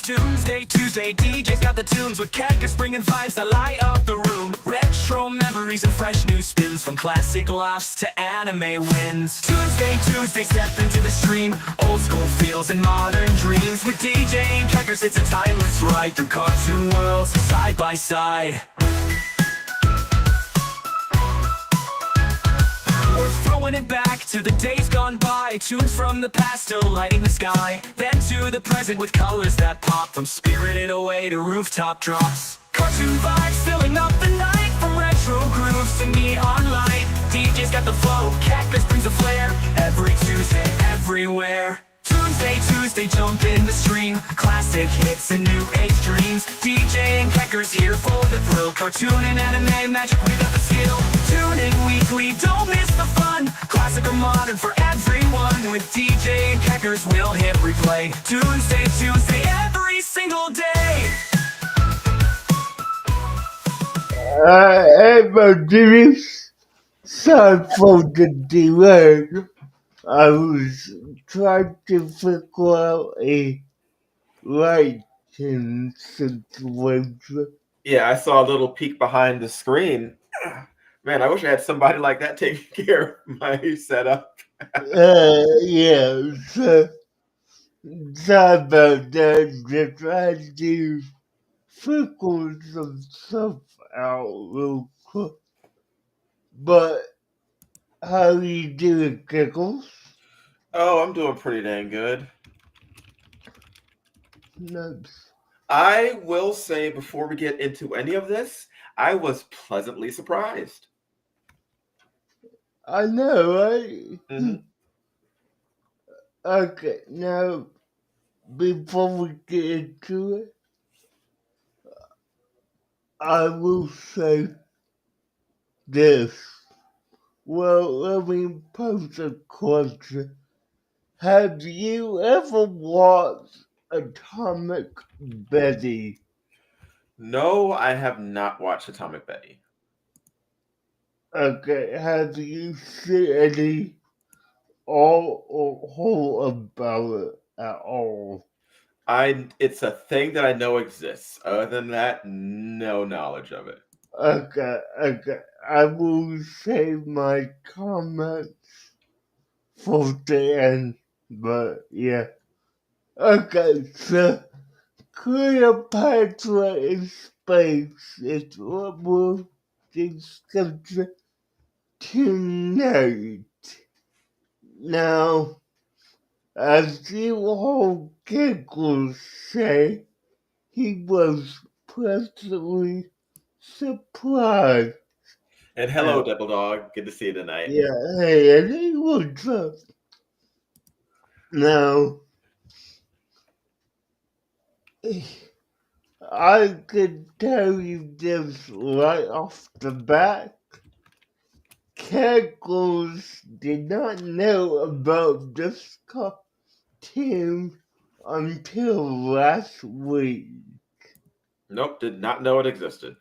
Toonsday Tuesday, DJ's got the tunes with Cactus bringing vibes that light up the room. Retro memories and fresh new spins, from classic laughs to anime wins. Toonsday Tuesday, step into the stream, old school feels and modern dreams. With DJ and Cactus, it's a timeless ride through cartoon worlds side by side. We're throwing it back to the days gone by, tunes from the past still lighting the sky. Then to the present with colors that pop, from Spirited Away to rooftop drops. Cartoon vibes filling up the night, from retro grooves to neon light. DJ's got the flow, Cactus brings the flair, every Tuesday, everywhere. Tuesday Tuesday, jump in the stream, classic hits and new age dreams. DJ and Cactus here for the thrill, cartoon and anime magic, we got the skill. Tune in weekly, don't miss the fun, classic or modern for everyone. With DJ and Cactus, we'll hit replay, Tuesday Tuesday, every single day. Everybody, sorry for the delay. I was trying to figure out a lighting situation. Yeah, I saw a little peek behind the screen. Man, I wish I had somebody like that taking care of my setup. Yeah, so sorry about that. Just trying to figure some stuff out real quick. But how you doing, Giggles? Oh, I'm doing pretty dang good. Nice. I will say, before we get into any of this, I was pleasantly surprised. I know, right? Mhm. Okay, now, before we get into it, I will say this. Well, let me pose a question. Have you ever watched Atomic Betty? No, I have not watched Atomic Betty. Okay, have you seen any all or whole about it at all? It's a thing that I know exists. Other than that, no knowledge of it. Okay, I will save my comments for the end, but yeah. Okay, so Cleopatra in space is what we'll discuss tonight. Now, as you all giggles say, he was pleasantly surprised. And hello, Devil Dog. Good to see you tonight. Yeah, hey, and he was now, I can tell you this right off the bat. Kegels did not know about this cartoon until last week. Nope, did not know it existed.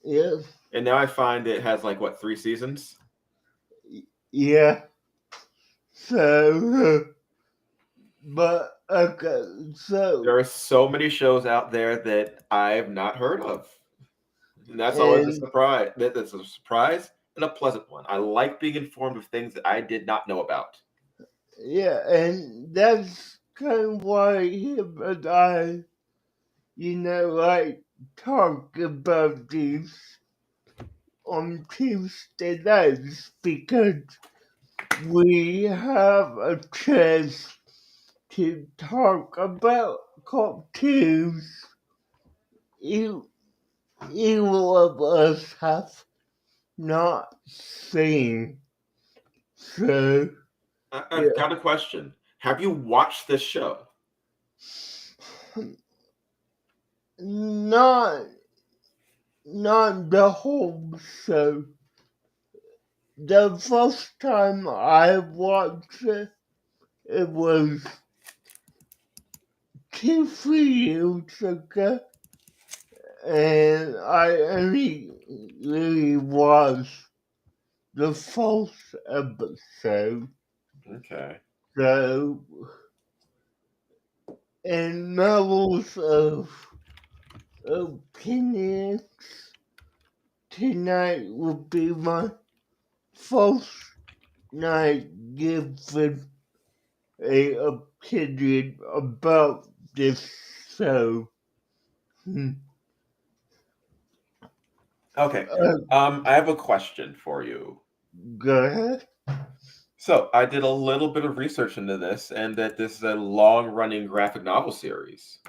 Yeah, And now I find it has like, what, 3 seasons? yeah. So, but okay, so There are so many shows out there that I've not heard of. And that's always a and surprise. That's a surprise and a pleasant one. I like being informed of things that I did not know about. yeah, and that's kind of why him and I, like talk about these on Tuesday nights because we have a chance to talk about cartoons either of us have not seen. So, I've got a question. Have you watched this show? not the whole show. The first time I watched it, it was 2-3 years ago, and I only really watched the first episode. Okay. So, and levels of opinions. Tonight will be my first night giving a opinion about this show. Hmm. Okay. I have a question for you. Go ahead. So I did a little bit of research into this, and that this is a long-running graphic novel series.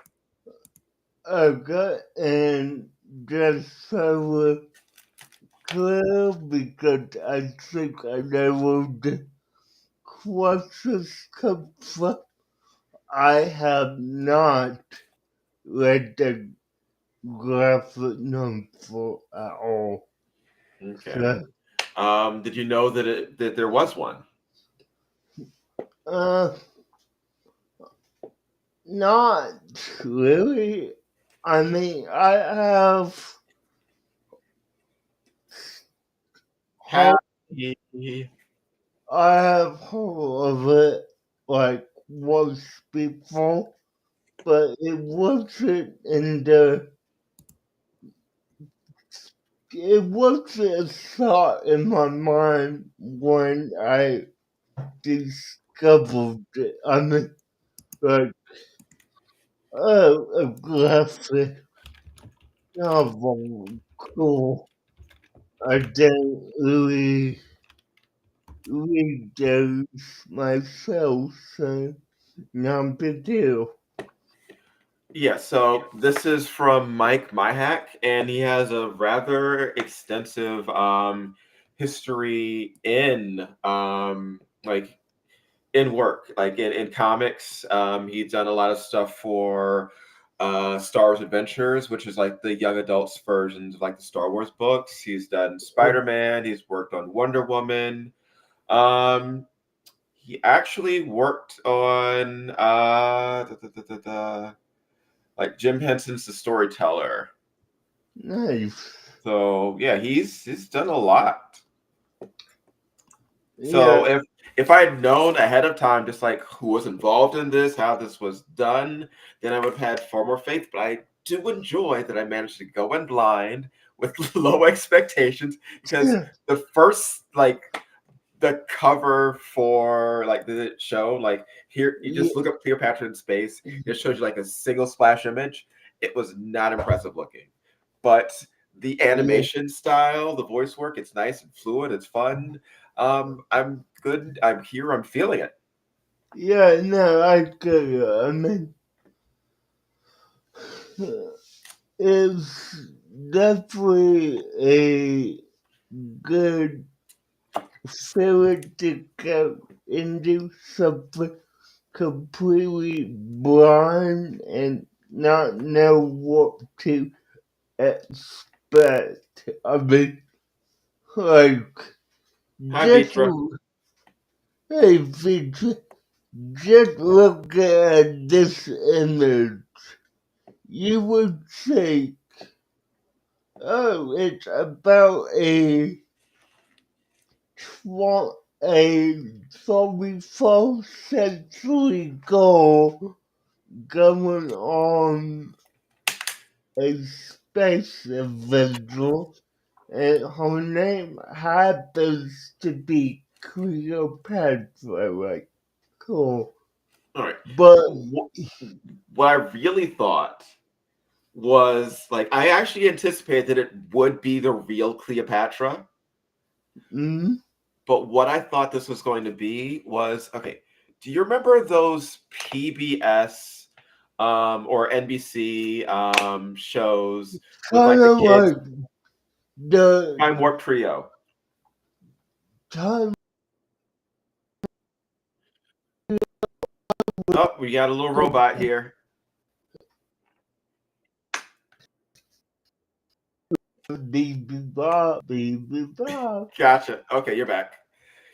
Okay, and just so clear, because I think I know where the questions come from. I have not read the graphic novel at all. Okay. So, Did you know that there was one? uh, not really. I mean, heard, Happy. I have heard of it like once before, but it wasn't in the. It wasn't a thought in my mind when I discovered it. I mean, like, oh, a graphic novel, cool. I don't really read those myself, so no big deal. Yeah, so this is from Mike Myhack, and he has a rather extensive history in like in work, like in comics. He's done a lot of stuff for Star Wars Adventures, which is like the young adults versions of like the Star Wars books. He's done Spider-Man, he's worked on Wonder Woman. Um, he actually worked on like Jim Henson's The Storyteller. Nice. So yeah, he's done a lot. Yeah, So if I had known ahead of time, just like who was involved in this, how this was done, then I would have had far more faith. But I do enjoy that I managed to go in blind with low expectations, because yeah, the first like the cover for like the show, like here you just look up Cleopatra in space, it shows you like a single splash image. It was not impressive looking, but the yeah, animation style, the voice work, it's nice and fluid, it's fun. I'm good, I'm here, I'm feeling it. yeah, no, I get it. I mean, it's definitely a good feeling to go into something completely blind and not know what to expect. I mean, like, Hi just, Vitra. hey, Victor, just look at this image. You would say, oh, it's about a 24th century girl going on a space adventure, and her name happens to be Cleopatra. Like, cool. All right. But, What I really thought was like I actually anticipated that it would be the real Cleopatra. mm, But what I thought this was going to be was, okay, do you remember those PBS or NBC shows with kind like the of kids? like the Time Warp Trio. time Oh, we got a little robot here. Baby Bob. Gotcha. Okay, you're back.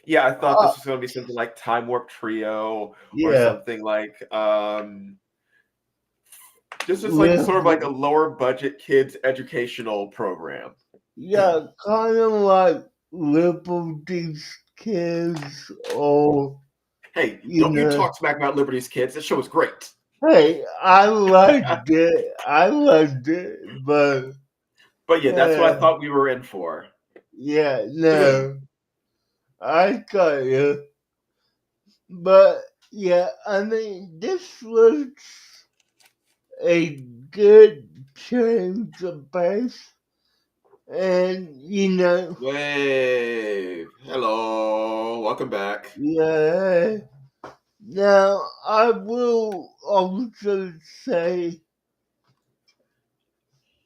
Yeah, I thought Uh, this was going to be something like Time Warp Trio, or yeah, something like this is like with sort of like a lower budget kids educational program. yeah, kind of like Liberty's kids, or Hey, you don't you know, talk smack about Liberty's kids. This show is great. Hey, I liked it. I liked it, but But yeah, that's what I uh, thought we were in for. yeah, no, I got you. But yeah, I mean, this was a good change of pace, and Wave. Hello. Welcome back. yeah. Now I will also say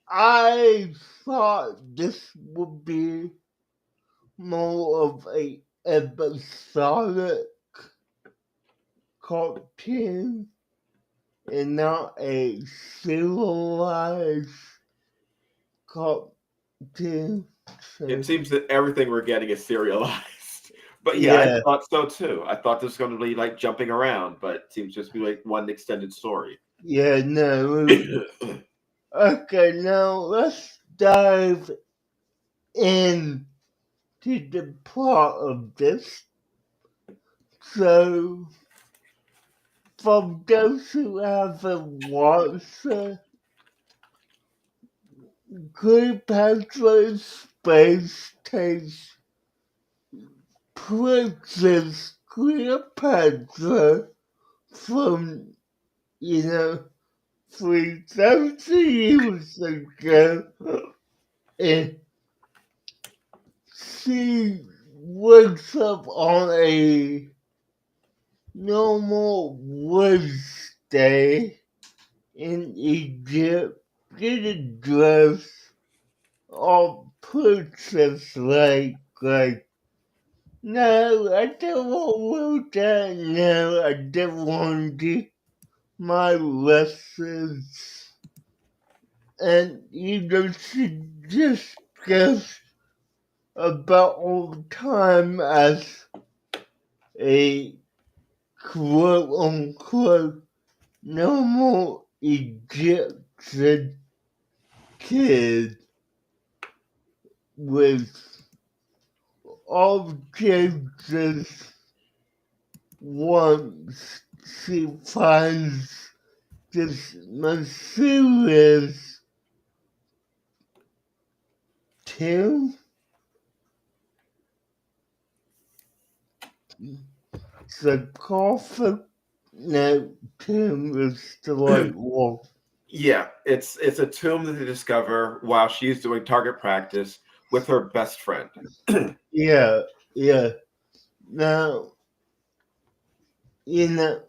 I thought this would be more of a episodic cartoon and not a serialized cartoon. It So seems that everything we're getting is serialized. But yeah, I yeah, thought so too. I thought this was going to be like jumping around, but it seems just to be like one extended story. yeah, no. Okay, now let's dive into the plot of this. So, for those who haven't watched Cleopatra's Space takes Princess Cleopatra from, 3,000 years ago, and she wakes up on a normal Wednesday in Egypt, getting dressed all princess like, no, I don't want to that. No, I don't want to do my lessons. And, she just goes about all the time as a quote unquote normal Egyptian kid with all changes once she finds this mysterious tomb. Sarcophagus? No, tomb is the right word. Yeah, it's a tomb that they discover while she's doing target practice with her best friend. Yeah, yeah. Now, you know,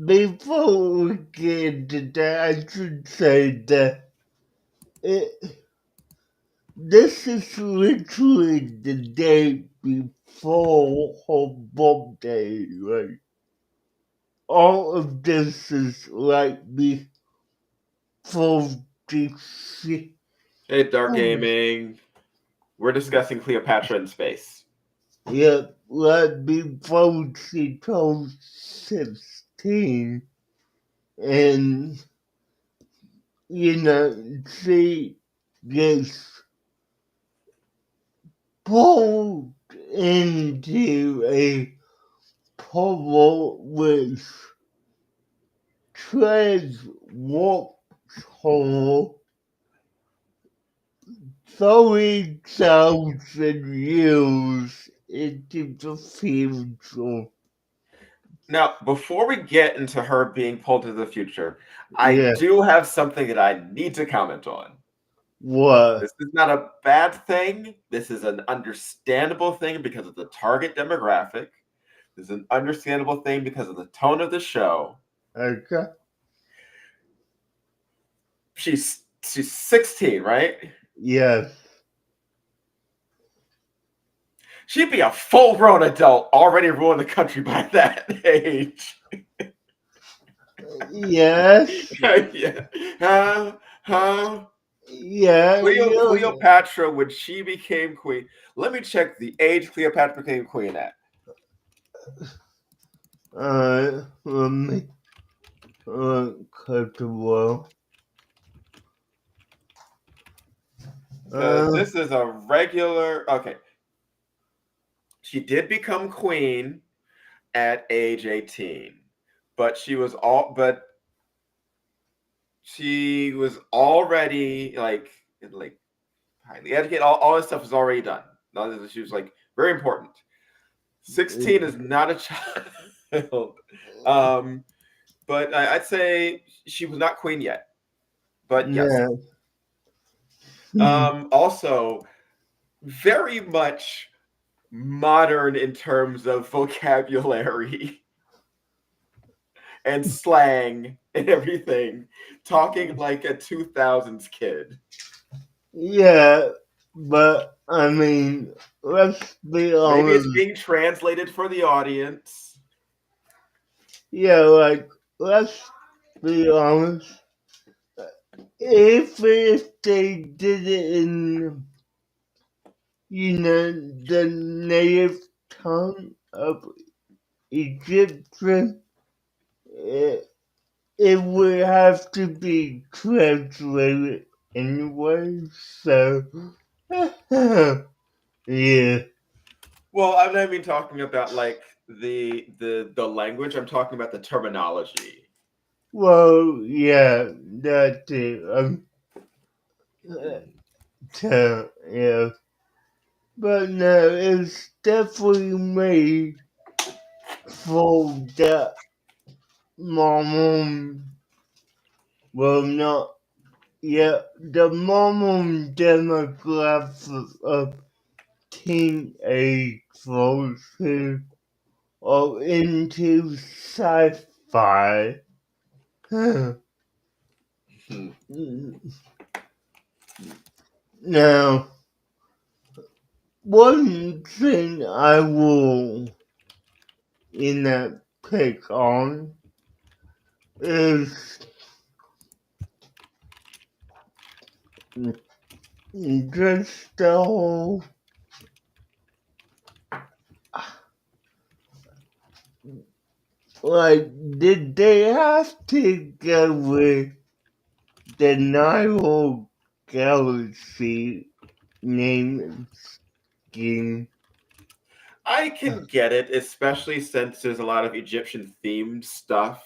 before we get into that, I should say that it, this is literally the day before her birthday, right? All of this is like before the Hey, Dark Gaming. We're discussing Cleopatra in space. yeah, like before she turns 16, and she gets pulled into a puddle which transwarps her 30,000 years into the future. Now, before we get into her being pulled to the future, I Yeah, do have something that I need to comment on. what? This is not a bad thing. This is an understandable thing because of the target demographic. This is an understandable thing because of the tone of the show. Okay. She's 16, right? Yes. She'd be a full-grown adult, already ruling the country by that age. Yes. Yeah. Huh? Yeah. Cleopatra, when she became queen. Let me check the age Cleopatra became queen at. Let me cut the wall. Because Uh, this is a regular. Okay. She did become queen at age 18. but she was already like highly educated. All this stuff was already done. She was like very important. 16 is not a child. But I'd say she was not queen yet. But yes. No. Also, very much modern in terms of vocabulary and slang and everything. Talking like a 2000s kid. Yeah, but I mean, let's be Maybe it's honest. being translated for the audience. Yeah, like, let's be honest. If they did it in, the native tongue of Egyptian, it, it would have to be translated anyway, so, yeah. Well, I'm not even talking about like the language. I'm talking about the terminology. Well, yeah, that too. Yeah. But no, it's definitely made for the Mormon, well, not yet, the Mormon demographic of teenagers who are into sci-fi. Hmm. Now, one thing I will, pick on is just the whole, like, did they have to go with the Nile Galaxy name scheme? I can get it, especially since there's a lot of Egyptian themed stuff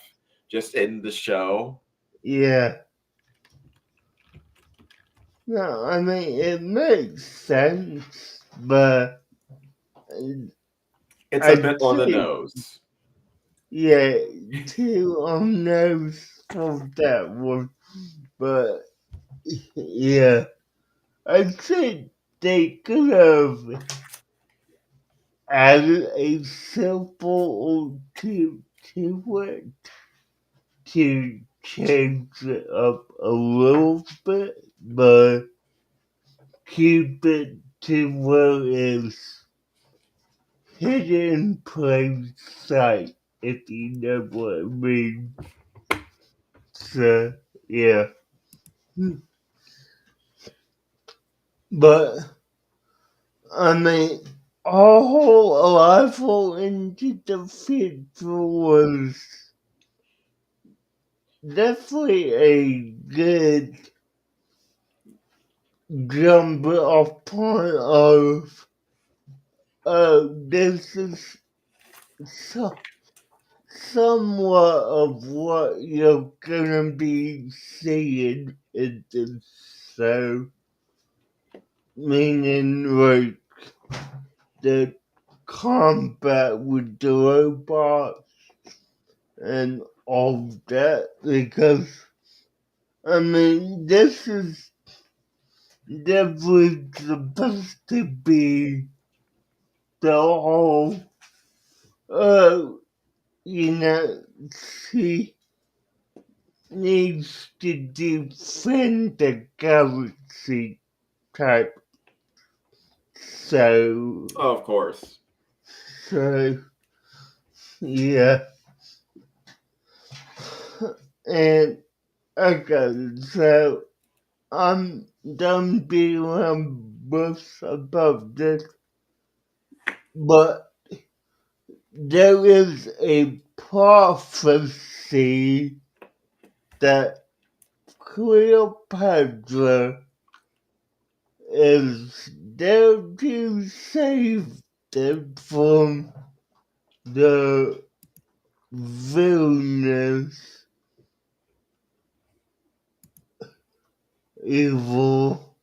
just in the show. Yeah. No, I mean, it makes sense, but It's a I'd bit on the say, nose. yeah, too on nose for that one, but yeah, I'd say they could have added a simple to it to change it up a little bit, but keep it to where it's hidden in plain sight, if you know what I mean. So, yeah. But, I mean, our whole arrival into the future was definitely a good jumping off point of, this is so, somewhat of what you're gonna be seeing in the show. Meaning, like, the combat with the robots and all that, because, I mean, this is definitely supposed to be the whole, uh, she needs to defend the galaxy type. So, Oh, of course. so, yeah. And, okay, so, I'm done being ambitious about this, but there is a prophecy that Cleopatra is there to save them from the villainous, evil,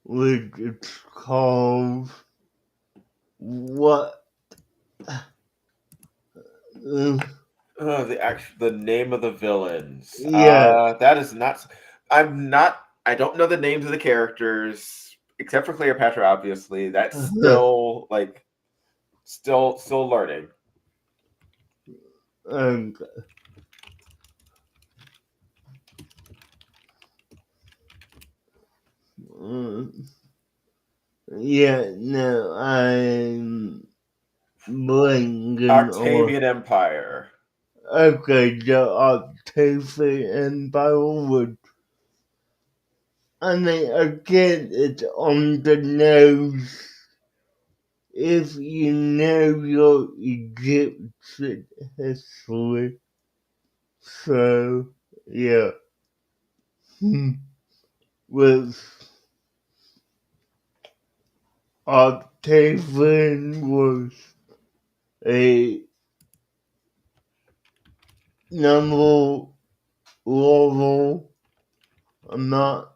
which it's called what? Uh, The name of the villains. yeah. That is not. I don't know the names of the characters except for Cleopatra. Obviously, that's still still learning. and yeah, no, I'm blanking on. Octavian Empire. Okay, the Octavian Empire. I mean, again, it's on the nose. If you know your Egyptian history, so yeah, with Octavian was a number level. I'm not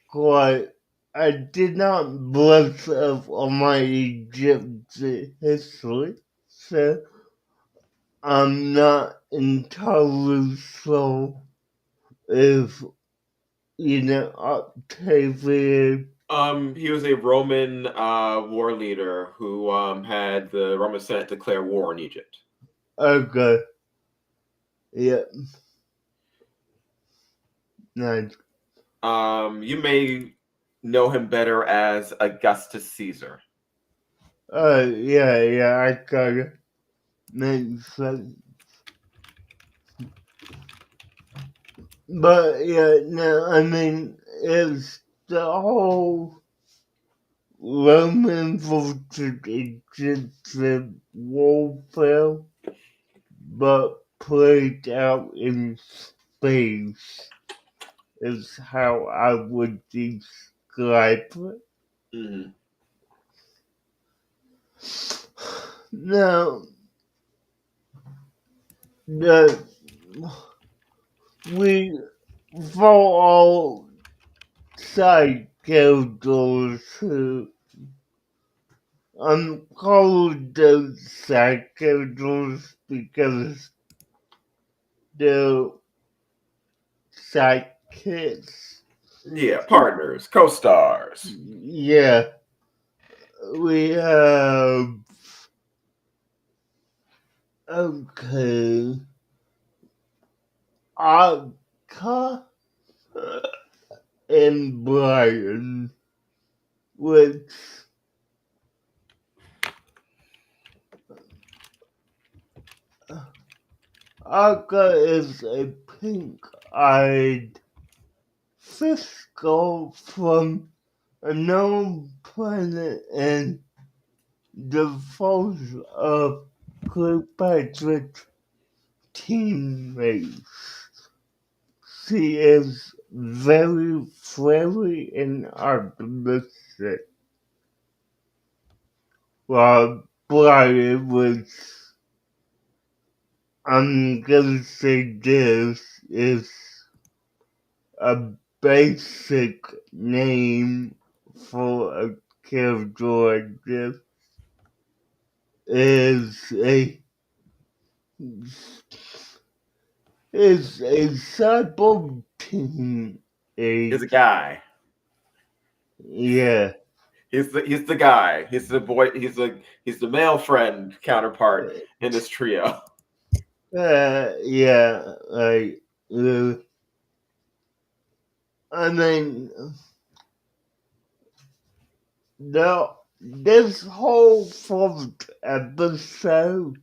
quite. I did not brush up on my Egyptian history, so I'm not entirely sure if Octavian. He was a Roman war leader who had the Roman Senate declare war on Egypt. Okay, yeah, nice. You may know him better as Augustus Caesar. Yeah, I got it. Makes sense. But yeah, no, I mean, it's the whole Roman versus Egyptian warfare, but played out in space is how I would describe it. Mm-hmm. Now, the we for all side characters who I'm called those side characters because they're sidekicks. Yeah, partners, co-stars. Yeah, we have okay, Aka and Brian, which Aka is a pink-eyed fish girl from a known planet and the force of Cleopatra's teammates. She is very friendly and optimistic, while Brian was, I'm gonna say this, is a basic name for a character like this. Is a cyber He's a teenage. guy. Yeah. He's the guy. He's the boy. He's the male friend counterpart in this trio. Yeah, I mean, this whole fourth episode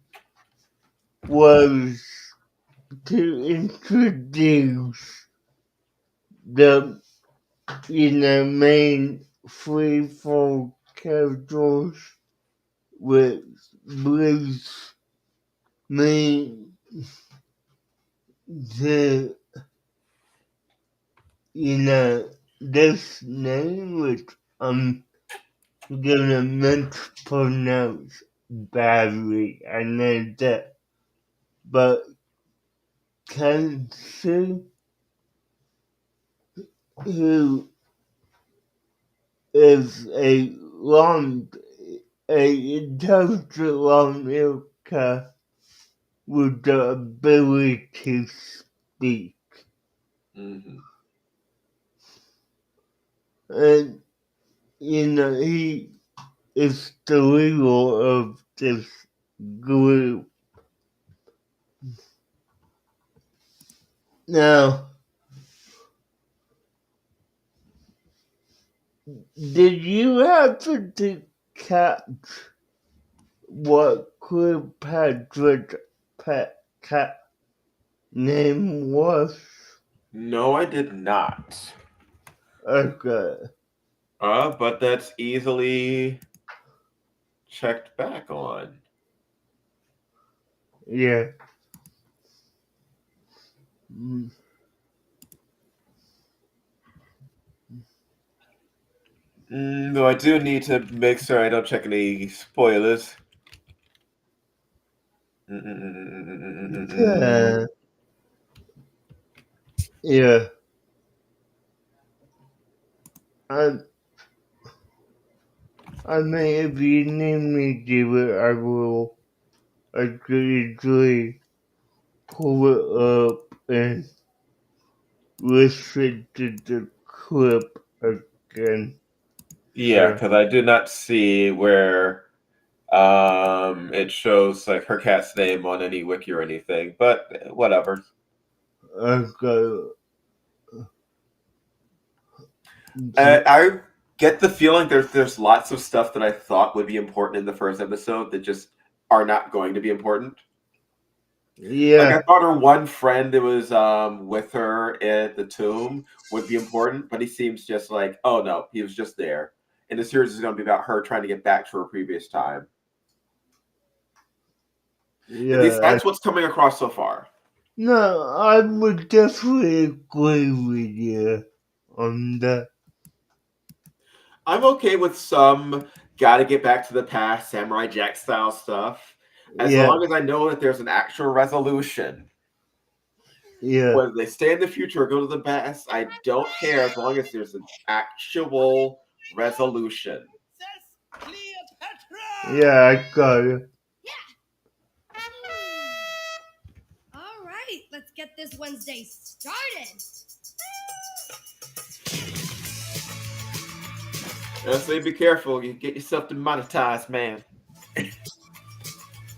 was to introduce the, main three, four characters with Bruce, me, the, this name which I'm gonna mispronounce. badly. I know that. But Kensu, who is a intelligent lawmaker with the ability to speak. Mm-hmm. And, he is the leader of this group. Now, did you happen to catch what Cleopatra's pet cat name was? No, I did not. Okay, But that's easily checked back on. yeah. Mm, Though I do need to make sure I don't check any spoilers. yeah, yeah. I, I mean, if you need me to do it, I could easily pull it up and listen to the clip again. Yeah, So, because I did not see where it shows like her cat's name on any wiki or anything, but whatever. okay. I get the feeling there's lots of stuff that I thought would be important in the first episode that just are not going to be important. Like I Yeah, thought her one friend that was with her at the tomb would be important, but he seems just like, oh no, he was just there. And the series is going to be about her trying to get back to her previous time. At least yeah. that's what's coming across so far. No, I would definitely agree with you on that. I'm okay with some gotta get back to the past, Samurai Jack style stuff, as Yeah, long as I know that there's an actual resolution. yeah, Whether they stay in the future or go to the past, I don't care as long as there's an actual resolution. yeah, I got it. All right, let's get this Wednesday started. I say be careful, you get yourself demonetized, man.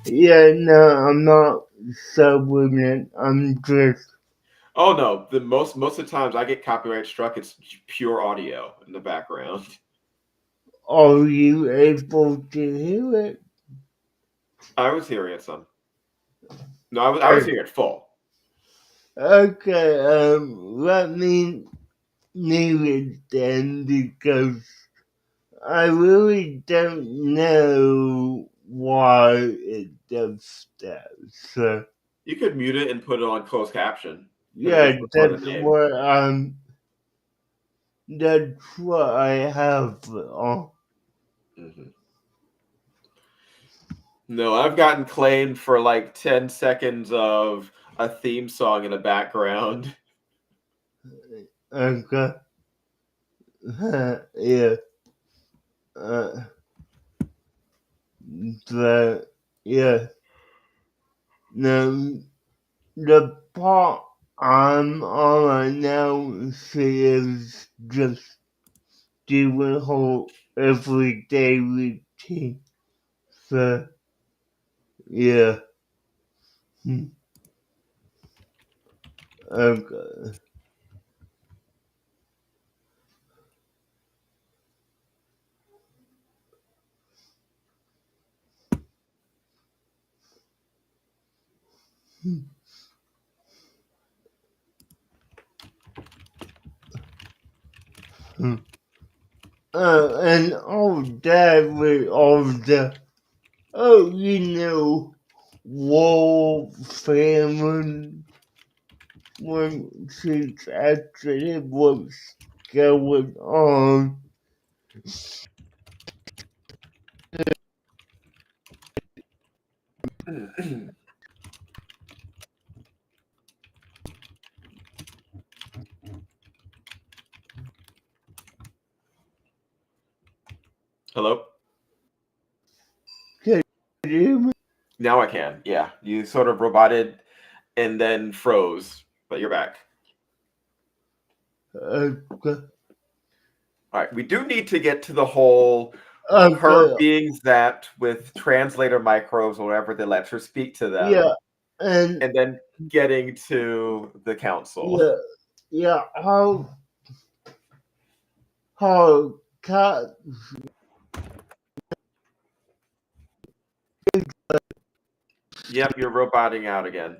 Yeah, no, I'm not subliminal. I'm just. Oh no, the most of the times I get copyright struck, it's pure audio in the background. Are you able to hear it? I was hearing it some. No, I was hearing it full. Okay, let me leave it then because I really don't know why it does that. So, You could mute it and put it on closed caption because it yeah, doesn't record the name. that's what I have on. Hmm. No, I've gotten claimed for like 10 seconds of a theme song in the background. Okay. Yeah. Uh, but, yeah. No, the part I'm on right now, she is just doing her everyday routine. So, yeah. Hmm. Okay. Hmm. And all that with all the, war family when she's actually what's going on. Hello? Can you hear me? Now I can. Yeah. You sort of roboted and then froze, but you're back. Okay. All right. We do need to get to the whole her Okay. being zapped with translator microbes or whatever that lets her speak to them. Yeah. And And then getting to the council. yeah, how cat Yep, you're roboting out again.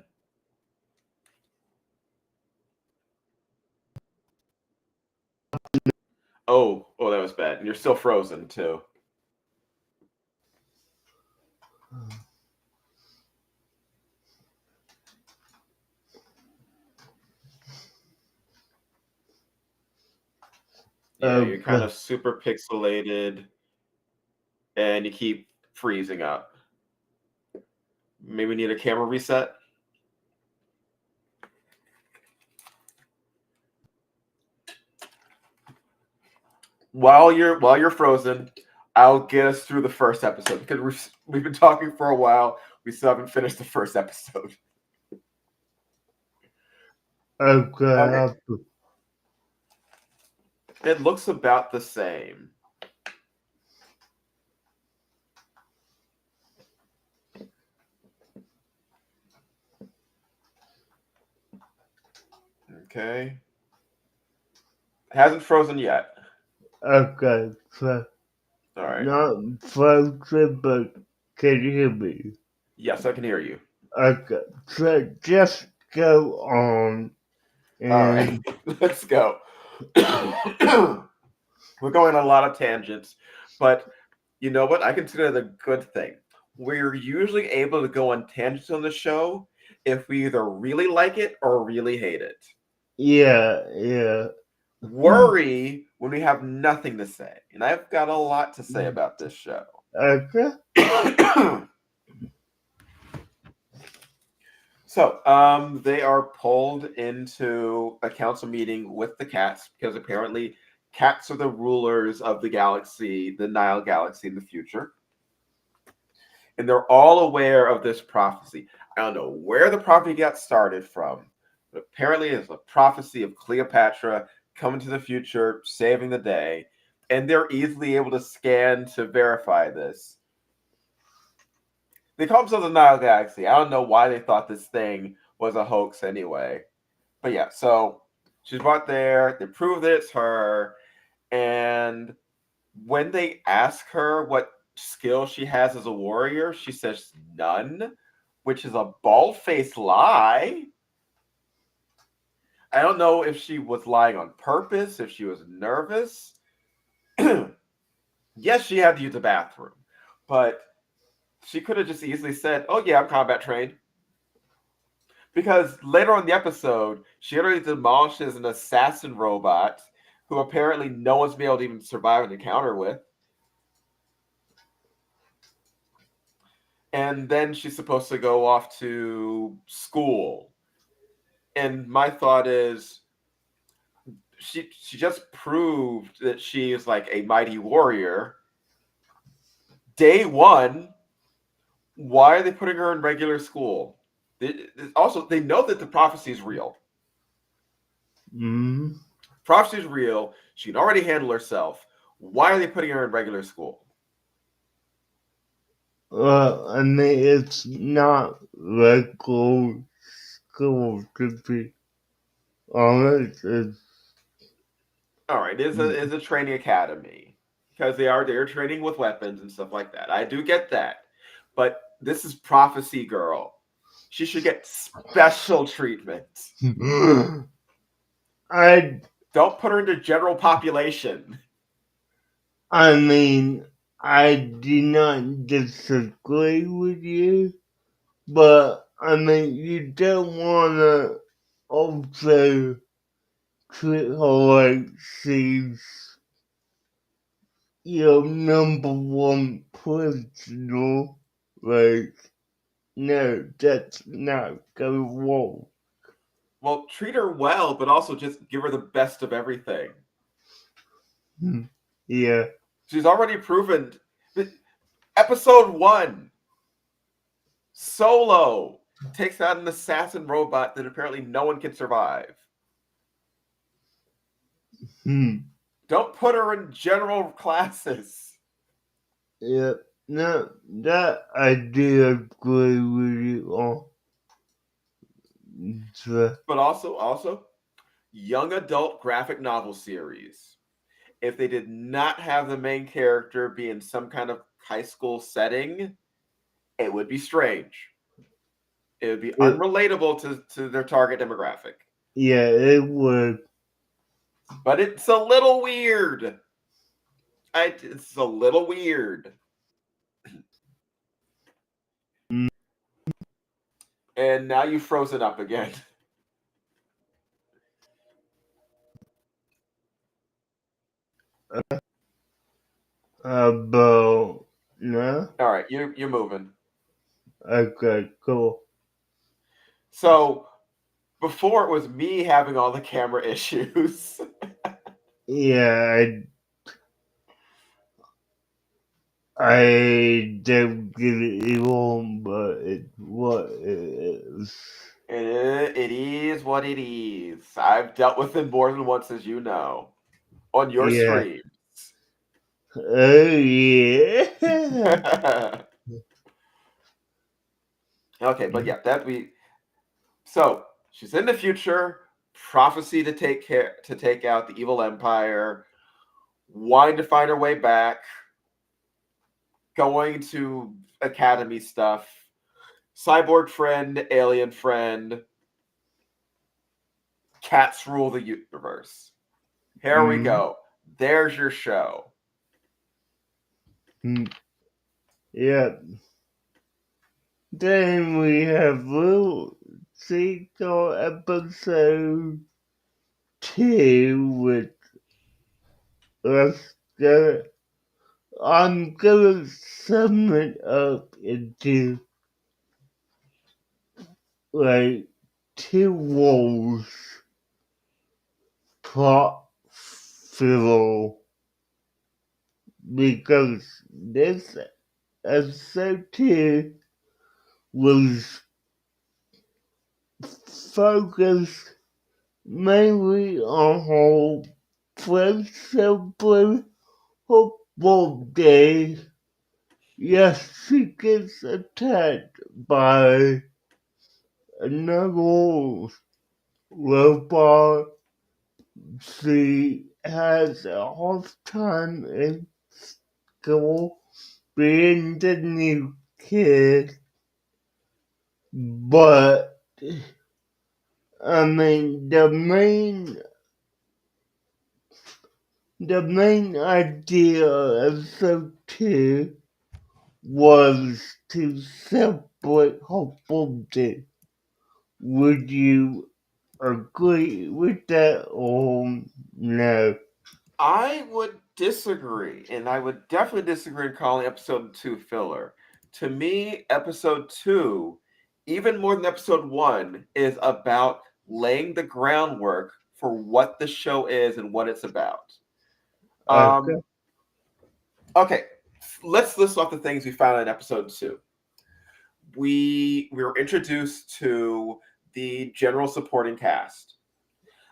Oh, that was bad. And you're still frozen too. Yeah, you're kind of super pixelated and you keep freezing up. Maybe we need a camera reset. While you're frozen, I'll get us through the first episode because we've been talking for a while. We still haven't finished the first episode. okay. It looks about the same. Okay. Hasn't frozen yet. Okay. So All right. not frozen, but can you hear me? Yes, I can hear you. Okay. So just go on. And All right. Let's go. We're going on a lot of tangents, but you know what? I consider it a good thing. We're usually able to go on tangents on the show if we either really like it or really hate it. yeah. Worry when we have nothing to say. And I've got a lot to say about this show. Okay. So, they are pulled into a council meeting with the cats because apparently cats are the rulers of the galaxy, the Nile galaxy in the future. And they're all aware of this prophecy. I don't know where the prophecy got started from, but apparently it's a prophecy of Cleopatra coming to the future, saving the day, and they're easily able to scan to verify this. They call themselves the Nile Galaxy. I don't know why they thought this thing was a hoax anyway. But yeah, so she's brought there. They prove that it's her. And when they ask her what skill she has as a warrior, she says none, which is a bald-faced lie. I don't know if she was lying on purpose, if she was nervous. Yes, she had to use the bathroom, but she could have just easily said, "Oh yeah, I'm combat trained." Because later on in the episode, she already demolishes an assassin robot who apparently no one's been able to even survive an encounter with. And then she's supposed to go off to school. And my thought is, she just proved that she is like a mighty warrior. Day one, why are they putting her in regular school? Also, they know that the prophecy is real. Mm. Prophecy is real. She can already handle herself. Why are they putting her in regular school? I mean, it's not regular school to be honest. All right, it's a training academy because they're training with weapons and stuff like that. I do get that, but this is prophecy girl. She should get special treatment. I Don't put her into general population. mean, I do not disagree with you, but I mean, you don't want to also treat her like she's your number one prisoner. Like, no, that's not gonna work. Well, treat her well, but also just give her the best of everything. Yeah, She's already proven. Episode 1, Solo takes out an assassin robot that apparently no one can survive. Don't put her in general classes. yeah, no, that I do agree with you on. But also, young adult graphic novel series. If they did not have the main character be in some kind of high school setting, it would be strange. It would be unrelatable to their target demographic. Yeah, it would. But it's a little weird. It's a little weird. And now you've frozen up again. About no? All right, you're moving. Okay, cool. So before it was me having all the camera issues. Yeah, I don't get it wrong, but it's what it is. It is what it is. I've dealt with it more than once, as you know, on your Yeah. stream. Oh yeah. Okay, but yeah, so she's in the future, prophecy to take out the evil empire, wanting to find her way back, going to academy stuff, cyborg friend, alien friend, cats rule the universe. Here we go. There's your show. Yeah. Then we have Little Seagull episode 2 with let's go. I'm gonna sum it up into like 2 walls plot filler because this episode 2 was focused mainly on how Prince celebrated football day. Yes, she gets attacked by another robot. She has a hard time in school being the new kid, but I mean the main idea of so 2 was to celebrate hopeful day. Would you agree with that or no? I would disagree, and I would definitely disagree in calling episode 2 filler. To me, episode 2, even more than episode 1, is about laying the groundwork for what the show is and what it's about. Okay. Okay, let's list off the things we found in episode 2. We were introduced to the general supporting cast.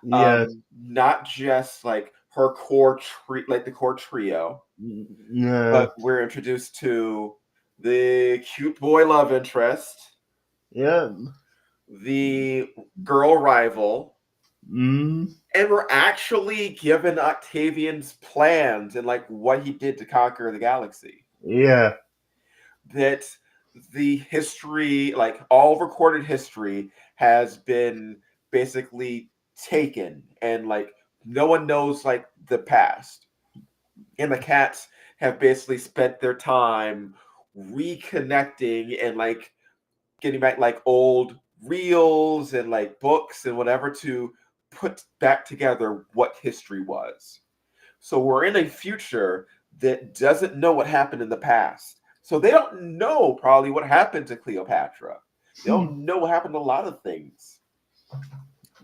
Yes. Not just like her core the core trio, No. but we're introduced to the cute boy love interest, Yep. the girl rival, Mm. and we're actually given Octavian's plans and like what he did to conquer the galaxy. Yeah. That the history, like all recorded history, has been basically taken, and like no one knows like the past. And the cats have basically spent their time reconnecting and like getting back like old reels and like books and whatever to put back together what history was. So we're in a future that doesn't know what happened in the past. So they don't know probably what happened to Cleopatra. They don't know what happened to a lot of things.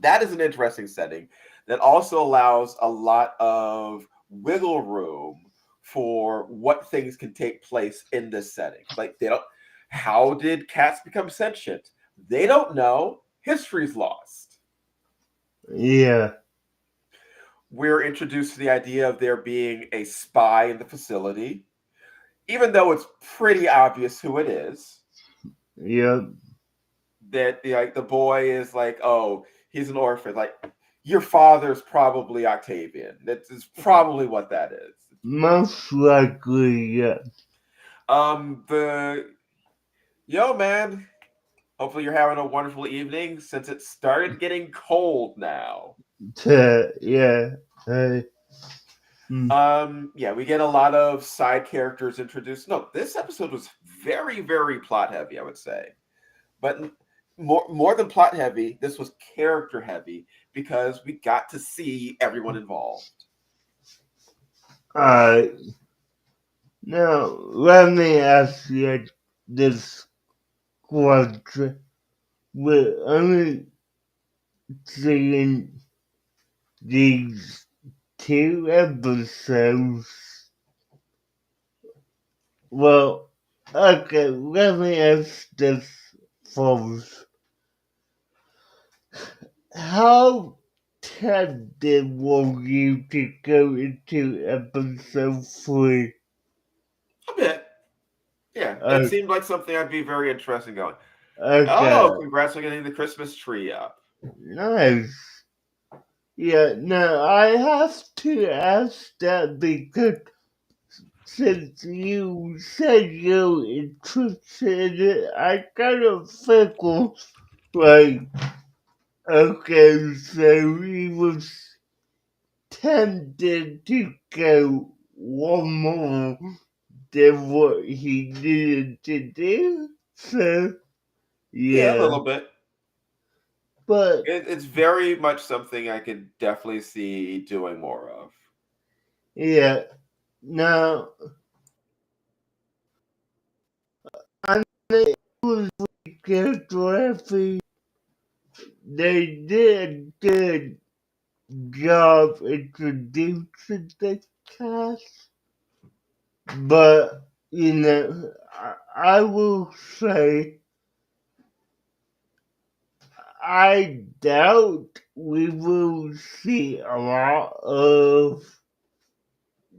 That is an interesting setting that also allows a lot of wiggle room for what things can take place in this setting. Like they don't how did cats become sentient? They don't know. History's lost. Yeah. We're introduced to the idea of there being a spy in the facility, even though it's pretty obvious who it is. Yep. That like the boy is like, oh, he's an orphan. Like your father's probably Octavian. That's probably what that is. Most likely, yeah. The yo man, hopefully you're having a wonderful evening since it started getting cold now. Yeah. Yeah, we get a lot of side characters introduced. No, this episode was very, very plot heavy, I would say. But more than plot heavy, this was character heavy because we got to see everyone involved. Alright. Now, let me ask you this question. We're only seeing these 2 episodes. Well, okay, let me ask this first. How tempted were you to go into episode 3? A bit. Yeah, it seemed like something I'd be very interested in going. Okay, Oh, congrats on getting the Christmas tree up. nice. Yeah, no, I have to ask that because since you said you're interested in it, I kind of figured, like, okay, so he was tempted to go one more than what he needed to do. So, Yeah, a yeah, little bit. but It's very much something I could definitely see doing more of. yeah, now, I mean, it was good. They did a good job introducing the cast, but you know, I will say I doubt we will see a lot of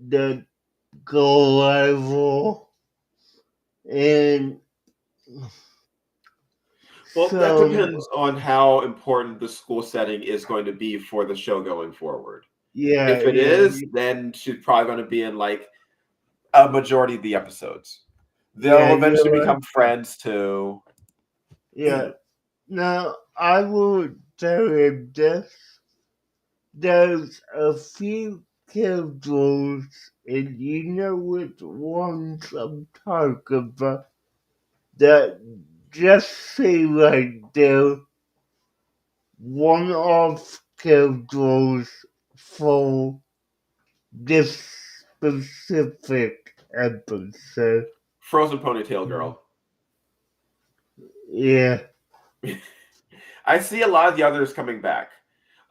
the goal level and Well, that some, depends on how important the school setting is going to be for the show going forward. yeah, If it yeah, is, then she's probably going to be in like a majority of the episodes. yeah, They'll eventually you're right. become friends too. Yeah. Now I will tell you this. There's a few characters, and you know which ones I'm talking about, that just seem like they're one-off characters for this specific episode. Frozen Ponytail Girl. Yeah. I see a lot of the others coming back.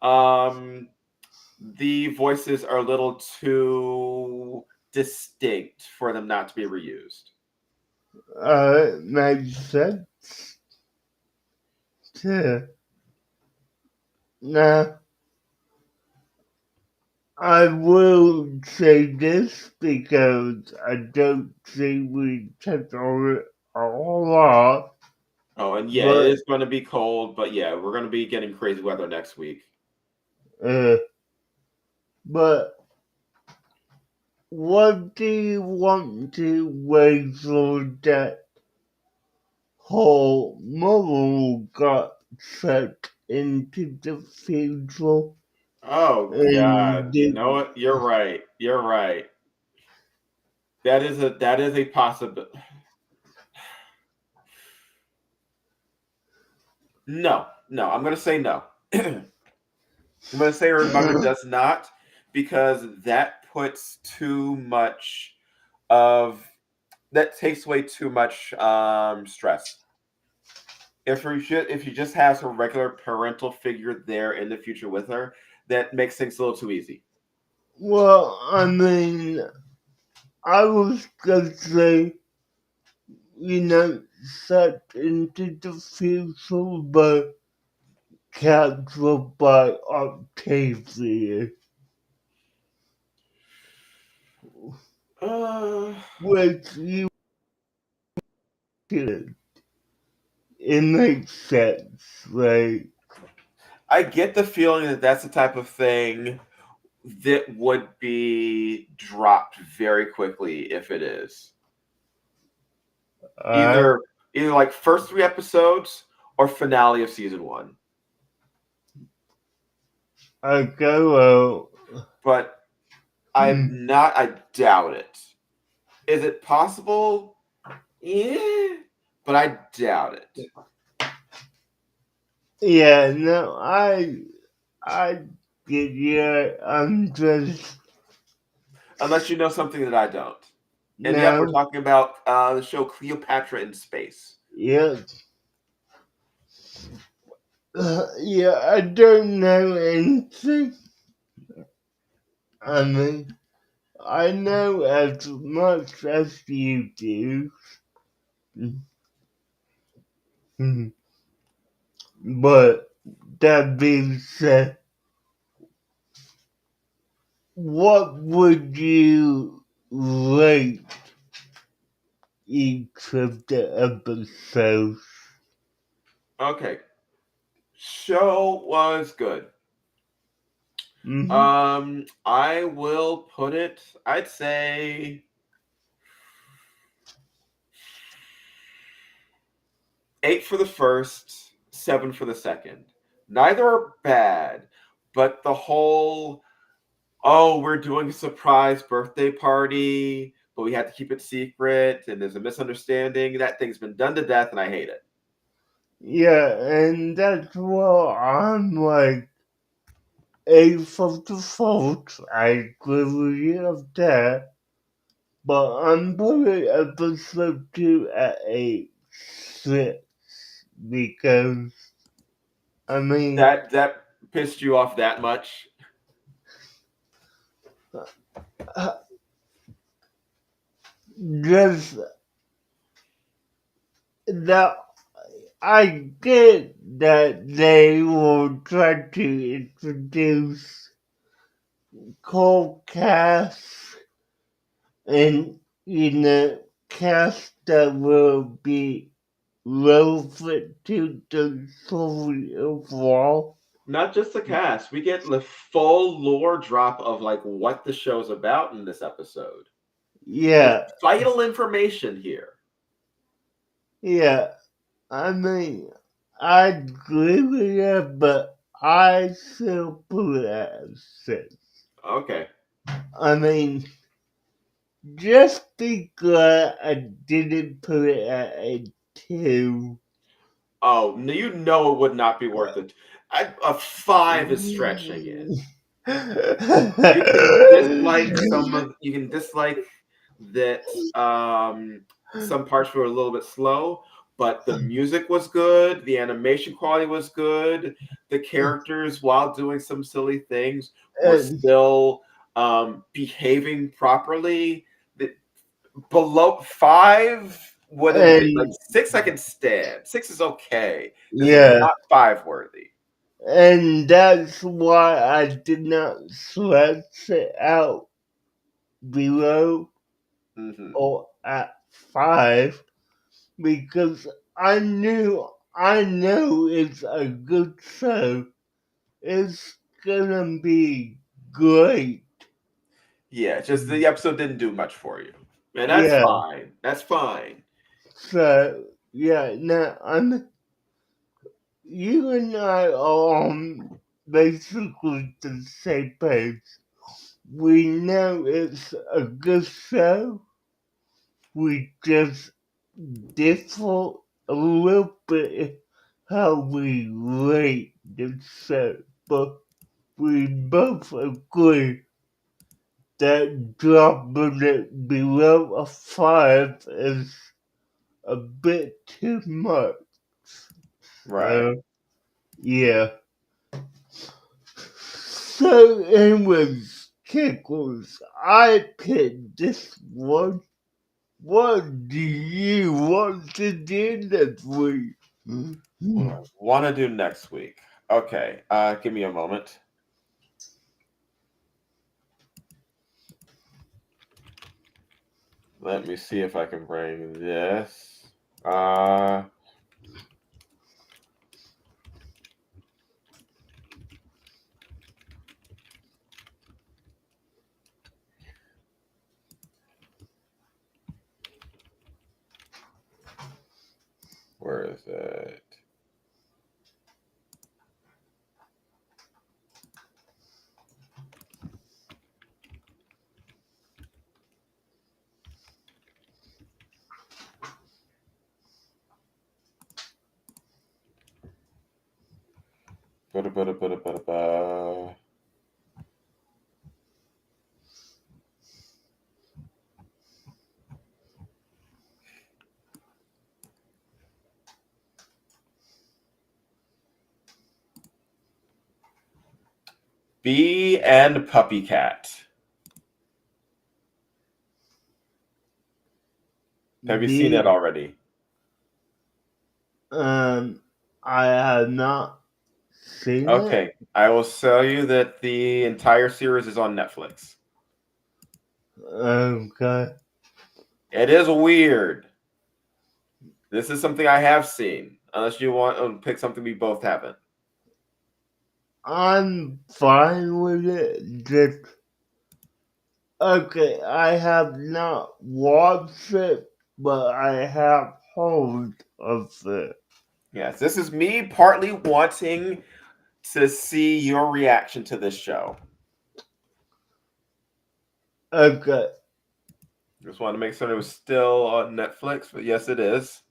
The voices are a little too distinct for them not to be reused. Makes sense. Yeah. Now, I will say this because I don't think we touched on it a whole lot, Oh, and yeah, it but is going to be cold, but yeah, we're going to be getting crazy weather next week. uh, but what do you want to wait for that whole model got set into the future? Oh God, And you know what? You're right. You're right. That is a possibility. No, no, I'm gonna say no. I'm gonna say her mother does not because that puts too much of that takes away too much stress. If she just has her regular parental figure there in the future with her, that makes things a little too easy. Well, I mean, I was gonna say, set into the future, but captured by Octavia, which you could. It makes sense, right? I get the feeling that that's the type of thing that would be dropped very quickly if it is. Uh, Either like first 3 episodes or finale of season 1. okay, well, But I doubt it. Is it possible? Yeah, but I doubt it. yeah, no, I get you. I'm just Unless you know something that I don't. And yep, we're no, talking about the show Cleopatra in Space. yeah, yeah. I don't know anything. I mean, I know as much as you do. But that being said, what would you rate each of the episodes? Okay. Show was good. Mm-hmm. I will put it, I'd say 8 for the first, 7 for the second. Neither are bad, but the whole, oh, we're doing a surprise birthday party, but we have to keep it secret, and there's a misunderstanding. That thing's been done to death, and I hate it. Yeah, and that's what I'm like. 8 of the fault. I agree with you of that. But I'm putting episode 2 at a 6 because, I mean, That pissed you off that much? just that I get that they will try to introduce co-cast and cast that will be relevant to the story overall. Not just the cast. We get the full lore drop of like what the show's about in this episode. There's Yeah, vital information here. yeah. I mean, I agree with you, but I still put it at a 6. Okay. I mean, just be glad I didn't put it at a 2. Oh, you know it would not be worth it. A 5 is stretching it. You can dislike that some parts were a little bit slow, but the music was good, the animation quality was good, the characters, while doing some silly things, were and, still behaving properly. Below 5 wouldn't be like and 6 I can stand. 6 is okay. This is yeah, not 5 worthy. and that's why I did not select it out below Hmm. or at 5 because I know it's a good show. It's gonna be great. Yeah, just the episode didn't do much for you. And that's Yeah. fine. That's fine. So yeah, now you and I are on basically the same page. We know it's a good show. We just differ a little bit how we rate the show, but we both agree that dropping it below a 5 is a bit too much. Right. Yeah. So, anyways, Kickles, I picked this one. What do you want to do this week? What do I want to do next week? Okay, give me a moment. Let me see if I can bring this. Where is it? Ba-da-ba-da-ba-da-ba-da-ba. Bee and Puppy Cat. Have you seen it already? I have not seen it. Okay, I will tell you that the entire series is on Netflix. Okay. It is weird. This is something I have seen, unless you want to pick something we both haven't. I'm fine with it. Just okay, I have not watched it, but I have heard of it. Yes, this is me partly wanting to see your reaction to this show. Okay. Just wanted to make sure it was still on Netflix, but yes, it is.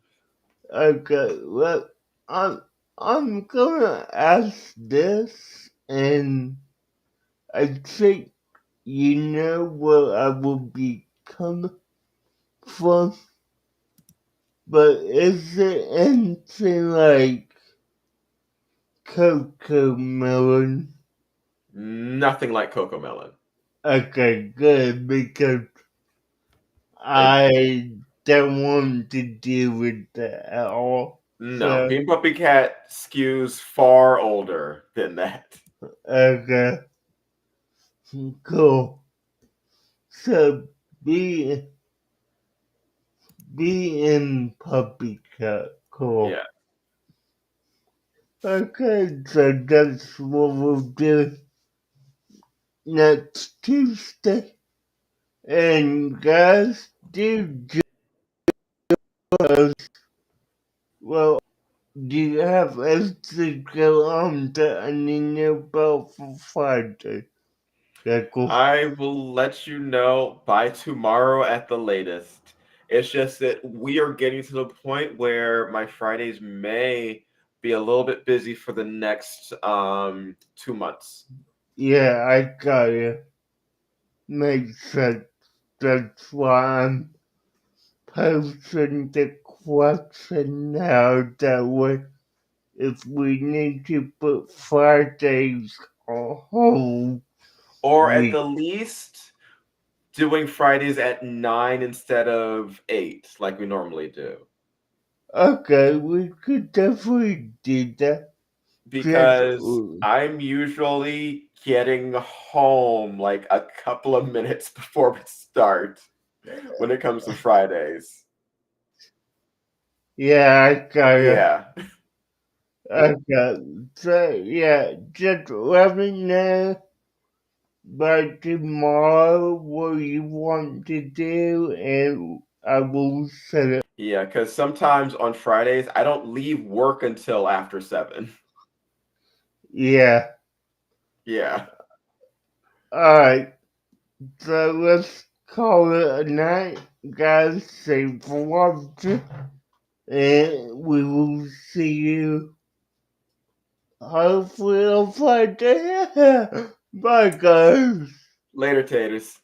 Okay, well, I'm gonna ask this, and I think you know where I will be coming from, but is it anything like Cocoa Melon? Nothing like Coco Melon. Okay, good, because It, I don't want to deal with that at all. no, So, Pink Puppy Cat skews far older than that. okay, cool. So, be in Puppy Cat, cool. Yeah. Okay, so that's what we'll do next Tuesday. And guys, do join us. Well, do you have anything go on that I need to know about for Friday? Cool. I will let you know by tomorrow at the latest. It's just that we are getting to the point where my Fridays may be a little bit busy for the next 2 months. Yeah, I got you. Makes sense. That's why I'm posting the question now. That way, if we need to put Fridays on hold, Or at we the least doing Fridays at 9 instead of 8 like we normally do. okay, we could definitely do that. Just Because I'm usually getting home like a couple of minutes before we start when it comes to Fridays. yeah, I got you. Yeah. Okay, so yeah, just let me know by tomorrow what you want to do, and I will set it. Yeah, because sometimes on Fridays I don't leave work until after 7. Yeah. Yeah. Alright, so let's call it a night, guys. Thanks for watching, and we will see you hopefully on Friday. Bye, guys. Later, taters.